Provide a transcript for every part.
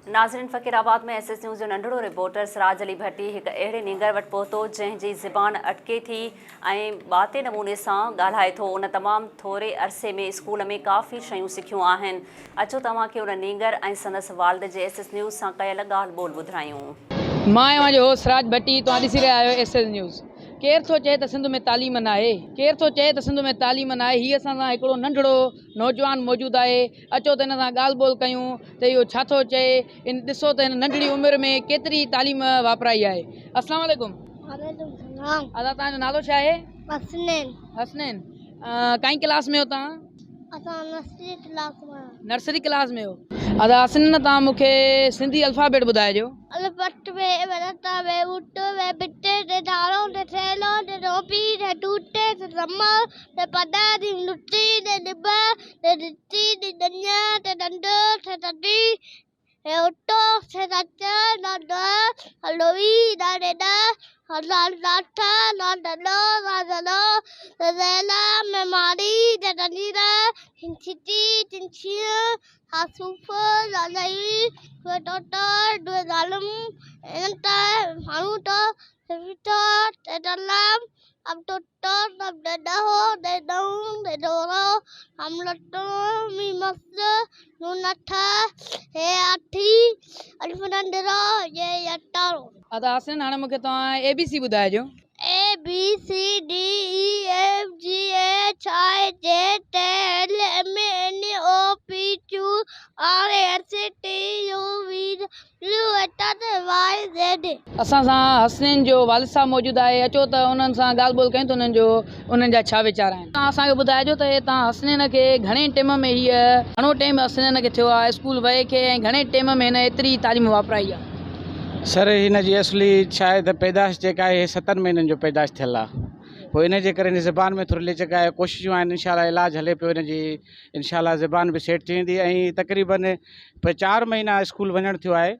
नाज़रीन, फ़कीराबाद में SS news जो नंढड़ो रिपोर्टर सिराज अली भट्टी एक अहिड़े नींगर वटि पहुतो जंहिंजी ज़बान अटके थी ऐं ॿाते नमूने सां ॻाल्हाए थो। उन तमामु थोरे अरसे में स्कूल में काफ़ी शयूं सिखियूं आहिनि। अचो तव्हांखे उन नींगर ऐं संदसि वालिद जे एसएस न्यूज़ सां कयल ॻाल्हि ॿोल ॿुधायूं। मां जो सिराज भट्टी तव्हां ॾिसी रहिया आहियो एसएस न्यूज़। केर थो चए त सिंध में तालीम न आहे, केर थो चए त सिंध में तालीम न आहे। हीअ असां सां हिकिड़ो नंढड़ो नौजवान मौजूदु आहे। अचो त हिन सां ॻाल्हि ॿोल कयूं त इहो छा थो चए। इन ॾिसो त हिन नंढड़ी उमिरि में केतिरी तालीम वापराई आहे। अस्सलाम वालेकुम। अदा तव्हांजो नालो छा आहे? हसनैन। काई क्लास में हो तव्हां? नर्सरी क्लास में हो। अदा हसनैन, तव्हां मूंखे सिंधी अल्फ़ाबेट ॿुधाइजो। अलपट में वरता में उट में बिट्टे ने धारो ने थैलो ने रोपी ने टूटे ने रम्मा ने पदा ने लुट्टी ने निबा ने रिट्टी ने दन्या ने दंडो ने तटी ने उट्टो ने सच्चा ना दा हलोई ना ने दा हलाल नाथा ना दलो ना दलो ज़ेला में मारी ने दनीरा हिंचिटी तिंचिया हासुफो लालाई dua totor, dua dalam, entar, malu to, sevitor, dalam, am totor, am dadaho, dadong, dadoro, am loto, mi masda, nunatha, he athi, alfanandero, ye yataro. अदा हसन, हाणे मूंखे तव्हां ABC ॿुधाइजो। A B C D E F G H I J K L M N O P Q R S T U V W X Y Z। असां सां हसनैन जो वालिद साहब मौजूदु आहे। अचो त उन्हनि सां ॻाल्हि ॿोल कयूं त उन्हनि जा छा वीचार आहिनि। तव्हां असांखे ॿुधाइजो त तव्हां हसनैन खे घणे टाइम में घणो टाइम हसनैन खे थियो आहे स्कूल वए खे, ऐं घणे टाइम में हिन एतिरी तालीम वापराई आहे? सर, हिन जी असली छा आहे त पैदाश जेका आहे 7 महीननि जो पैदाश थियल आहे। पोइ इन जे करे हिन ज़बान में थोरी लिचक आहे। कोशिशूं आहिनि, इंशाल्लाह इलाजु हले पियो हिन जी, इंशाल्लाह ज़बान बि सेट थी वेंदी। ऐं तक़रीबन 4 महीना स्कूल वञणु थियो आहे।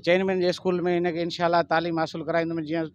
4 महीननि जे स्कूल में हिनखे इंशाल्लाह तालीम हासिलु कराईंदुमि, जीअं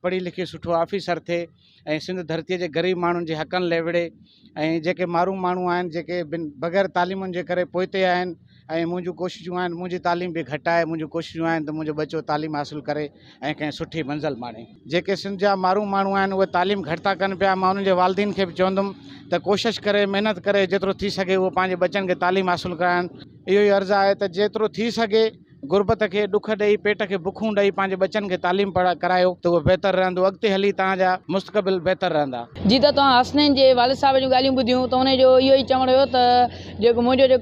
पढ़ी लिखी सुठो ऑफिसर थिए ऐं सिंध धरतीअ जे ग़रीब माण्हुनि जे हक़नि लाइ विढ़े। ऐं जेके मारूं माण्हू आहिनि जेके बग़ैर तालीमुनि जे करे पोइते आहिनि, ऐं मुंहिंजूं कोशिशूं आहिनि, मुंहिंजी तालीम बि घटि आहे, मुंहिंजूं कोशिशूं आहिनि त मुंहिंजो बचो तालीम हासिलु करे ऐं कंहिं सुठी मंज़िल माणे। जेके सिंध जा मारूं माण्हू आहिनि उहे तालीम घटि था कनि पिया। मां उन्हनि जे वालिदीन खे बि चवंदुमि त कोशिशि करे, महिनत करे, जेतिरो थी सघे उहो पंहिंजे बचनि खे तालीम हासिलु कराइनि। इहो ई अर्ज़ु आहे त जेतिरो थी सघे गुरबत खे ॾुख ॾेई, पेट खे बुखूं ॾेई पंहिंजे बचनि खे तालीम करायो त उहो बहितरु रहंदो। अॻिते हली तव्हांजा मुस्तक़बिल बहितरु रहंदा। जी, त तव्हां हसनैन जे वालिद साहब जूं ॻाल्हियूं ॿुधियूं त उनजो इहो ई चवणु हुयो त जेको मुंहिंजो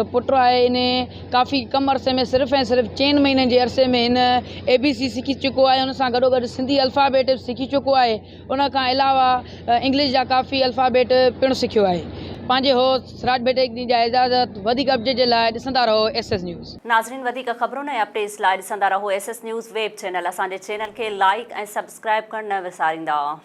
पुटु आहे, इन काफ़ी कम अरसे में सिर्फ़ु ऐं सिर्फ़ु 4 महीननि जे अरसे में हिन ABC सिखी चुको आहे। उन सां गॾोगॾु सिंधी अल्फ़ाबेट सिखी चुको आहे। उन खां अलावा इंग्लिश जा काफ़ी अल्फ़ाबेट पिणु सिखियो आहे। पंहिंजे हो सिराज भट्टी जा इजाज़त। वधीक अपडेट जे लाइ ॾिसंदा रहो एसएस न्यूज़। नाज़रीन, वधीक ख़बरूं ऐं अपडेट्स लाइ ॾिसंदा रहो एसएस न्यूज़ वेब चैनल। असांजे चैनल खे लाइक ऐं सब्सक्राइब करणु न विसारींदा।